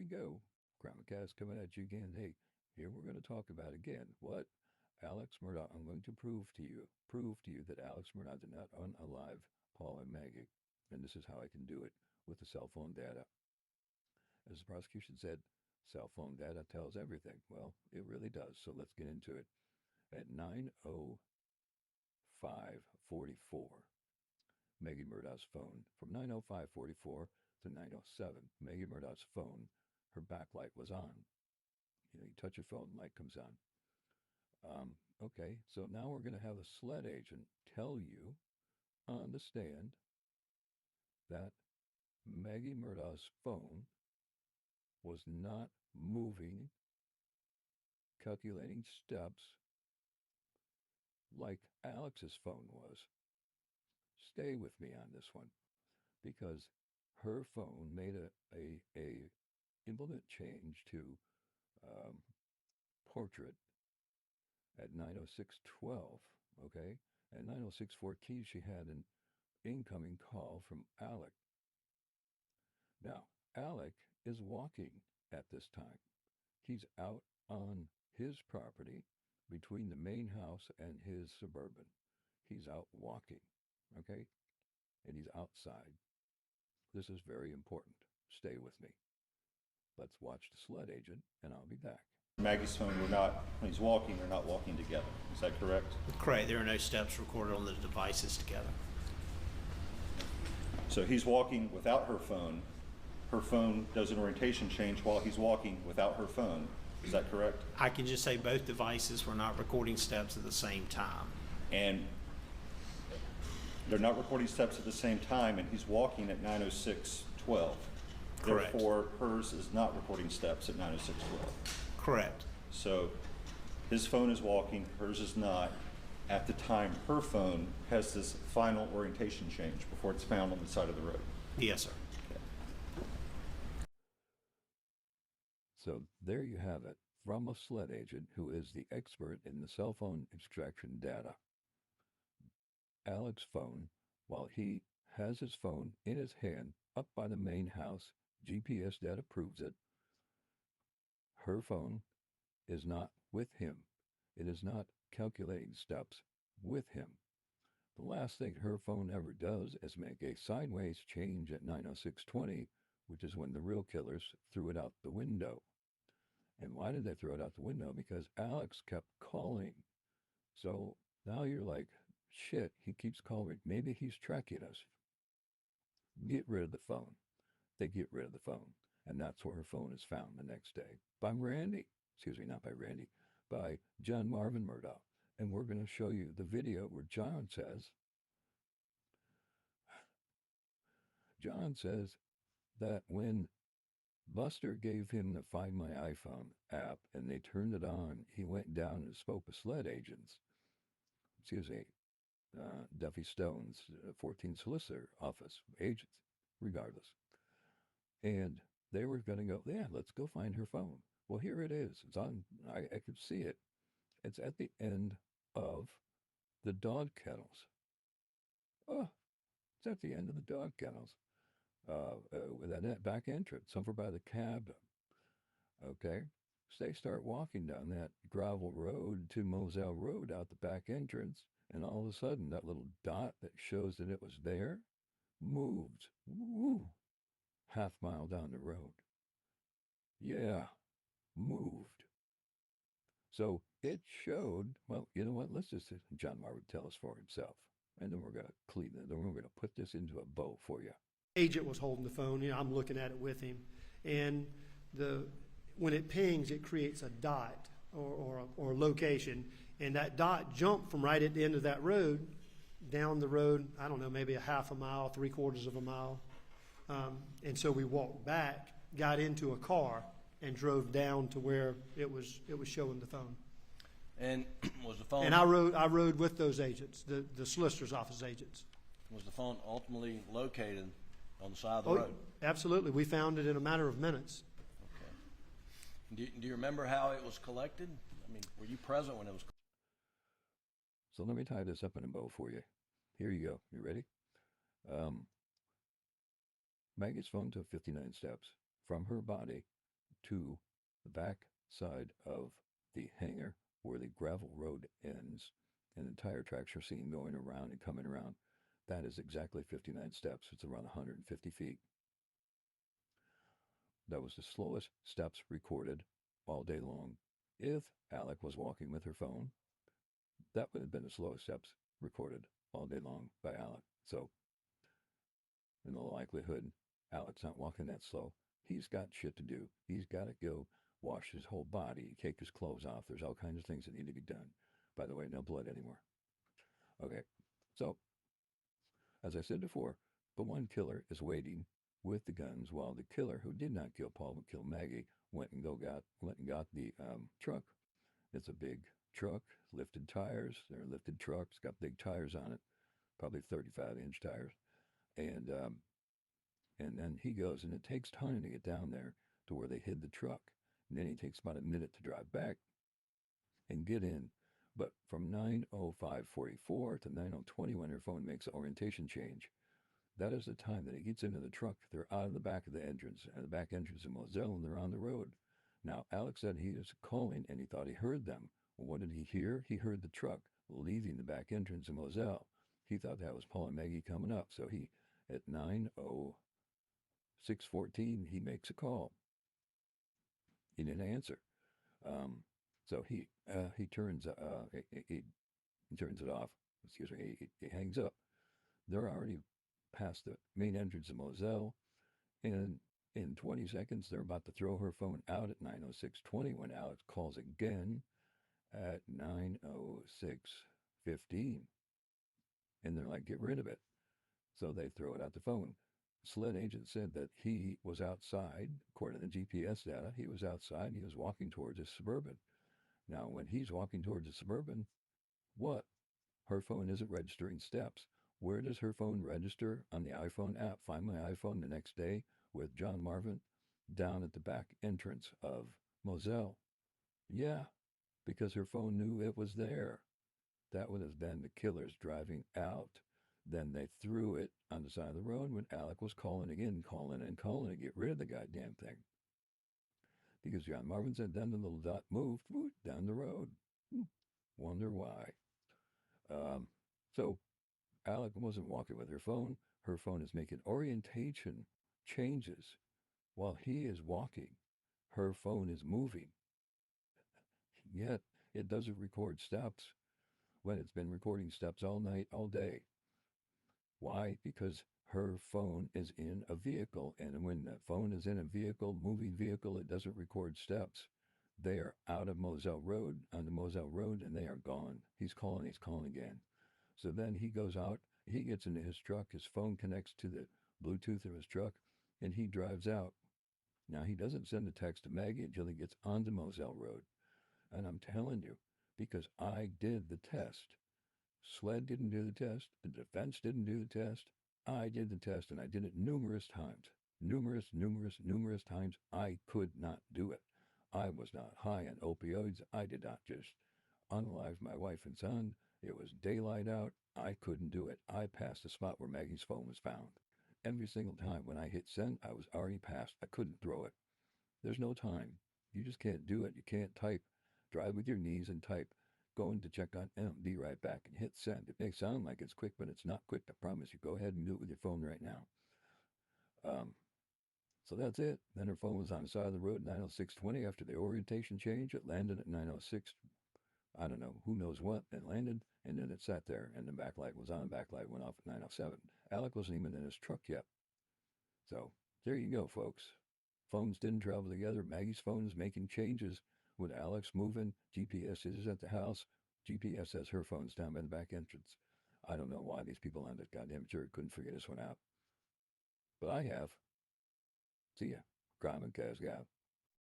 go. Crown Cask coming at you again. Hey, here we're going to talk about again. What? Alex Murdaugh. I'm going to prove to you that Alex Murdaugh did not unalive Paul and Maggie. And this is how I can do it with the cell phone data. As the prosecution said, cell phone data tells everything. Well, it really does. So let's get into it. At 9:05:44, Maggie Murdaugh's phone, from 9:05:44 to 9:07, Maggie Murdaugh's phone, her backlight was on. You touch your phone, light comes on. Okay, so now we're going to have a SLED agent tell you on the stand that Maggie Murdaugh's phone was not moving, calculating steps like Alex's phone was. Stay with me on this one, because her phone made a implement change to portrait at 9:06:12. Okay, at 9:06:14 she had an incoming call from Alec. Now Alec is walking at this time. He's out on his property between the main house and his suburban. He's out walking, okay? And he's outside. This is very important. Stay with me. Let's watch the SLED agent, and I'll be back. Maggie's phone, when he's walking, they're not walking together. Is that correct? Correct. There are no steps recorded on the devices together. So he's walking without her phone. Her phone does an orientation change while he's walking without her phone. Is that correct? I can just say both devices were not recording steps at the same time. And they're not recording steps at the same time, and he's walking at 9:06:12. Correct. Therefore, hers is not recording steps at 9:06:12. Correct. So his phone is walking, hers is not. At the time, her phone has this final orientation change before it's found on the side of the road. Yes, sir. Okay. So there you have it, from a SLED agent who is the expert in the cell phone extraction data. Alex's phone, while he has his phone in his hand up by the main house, GPS data proves it, her phone is not with him. It is not calculating steps with him. The last thing her phone ever does is make a sideways change at 9:06:20, which is when the real killers threw it out the window. And why did they throw it out the window? Because Alex kept calling. So now you're like, shit, he keeps calling. Maybe he's tracking us. Get rid of the phone. They get rid of the phone. And that's where her phone is found the next day. By Randy. Excuse me, not by Randy. By John Marvin Murdaugh. And we're going to show you the video where John says that when Buster gave him the Find My iPhone app and they turned it on, he went down and spoke with SLED agents. Excuse me, Duffy Stone's 14 solicitor office agents, regardless. And they were going to go, yeah, let's go find her phone. Well, here it is. It's on, I could see it. It's at the end of the dog kennels. Oh, it's at the end of the dog kennels. With that back entrance, over by the cab. Okay. So they start walking down that gravel road to Moselle Road out the back entrance. And all of a sudden, that little dot that shows that it was there moved. Woo, half mile down the road. Yeah, moved. So it showed, well, you know what? Let's just, John Marvin tell us for himself. And then we're going to clean it. Then we're going to put this into a bow for you. Agent was holding the phone. I'm looking at it with him. And when it pings, it creates a dot or location. And that dot jumped from right at the end of that road down the road, I don't know, maybe a half a mile, 3/4 of a mile. And so we walked back, got into a car, and drove down to where it was showing the phone. And was the phone? And I rode with those agents, the solicitor's office agents. Was the phone ultimately located on the side of the road? Absolutely. We found it in a matter of minutes. Okay. Do you remember how it was collected? I mean, were you present when it was? So let me tie this up in a bow for you. Here you go. You ready? Maggie's phone took 59 steps from her body to the back side of the hangar where the gravel road ends and the tire tracks are seen going around and coming around. That is exactly 59 steps. It's around 150 feet. That was the slowest steps recorded all day long. If Alec was walking with her phone, that would have been the slowest steps recorded all day long by Alec. So, in all likelihood, Alec's not walking that slow. He's got shit to do. He's got to go wash his whole body, take his clothes off. There's all kinds of things that need to be done. By the way, no blood anymore. Okay, so, as I said before, the one killer is waiting with the guns while the killer, who did not kill Paul but killed Maggie, went and got the truck. It's a big truck, lifted tires. They're lifted trucks, got big tires on it, probably 35-inch tires. And then he goes, and it takes time to get down there to where they hid the truck. And then he takes about a minute to drive back and get in. But from 9:05:44 to 9:20, when her phone makes the orientation change, that is the time that he gets into the truck. They're out of the back of the entrance, and the back entrance of Moselle, and they're on the road. Now, Alex said he was calling, and he thought he heard them. Well, what did he hear? He heard the truck leaving the back entrance of Moselle. He thought that was Paul and Maggie coming up. So he, at 9:06:14, he makes a call. He didn't answer. So he turns he turns it off. Excuse me. He hangs up. They're already past the main entrance of Moselle, and in 20 seconds they're about to throw her phone out at 9:06:20 when Alex calls again at 9:06:15, and they're like, "Get rid of it." So they throw it out the phone. SLED agent said that he was outside. According to the GPS data, he was outside. He was walking towards a Suburban. Now, when he's walking towards a Suburban, what? Her phone isn't registering steps. Where does her phone register on the iPhone app? Find My iPhone the next day with John Marvin down at the back entrance of Moselle. Yeah, because her phone knew it was there. That would have been the killers driving out. Then they threw it on the side of the road when Alec was calling again, calling to get rid of the goddamn thing. Because John Marvin said, then the little dot moved down the road. Wonder why. So Alec wasn't walking with her phone. Her phone is making orientation changes while he is walking. Her phone is moving. Yet it doesn't record steps when it's been recording steps all night, all day. Why? Because her phone is in a vehicle, and when the phone is in a vehicle, moving vehicle, it doesn't record steps. They are out of Moselle Road, on the Moselle Road, and they are gone. He's calling again. So then he goes out, he gets into his truck, his phone connects to the Bluetooth of his truck, and he drives out. Now, he doesn't send a text to Maggie until he gets onto Moselle Road. And I'm telling you, because I did the test. SLED didn't do the test. The defense didn't do the test. I did the test, and I did it numerous times. Numerous times. I could not do it. I was not high on opioids. I did not just unalive my wife and son. It was daylight out. I couldn't do it. I passed the spot where Maggie's phone was found. Every single time when I hit send, I was already past. I couldn't throw it. There's no time. You just can't do it. You can't type. Drive with your knees and type. Going to check on M, be right back, and hit send. It may sound like it's quick, but it's not quick. I promise you. Go ahead and do it with your phone right now. So that's it. Then her phone was on the side of the road at 9:06:20 after the orientation change. It landed at 9:06. I don't know, who knows what. It landed, and then it sat there, and the backlight was on. The backlight went off at 9:07. Alec wasn't even in his truck yet. So there you go, folks. Phones didn't travel together. Maggie's phone is making changes with Alex moving. GPS is at the house. GPS says her phone's down by the back entrance. I don't know why these people on that goddamn jury couldn't figure this one out. But I have. See ya. Crime and Cask out.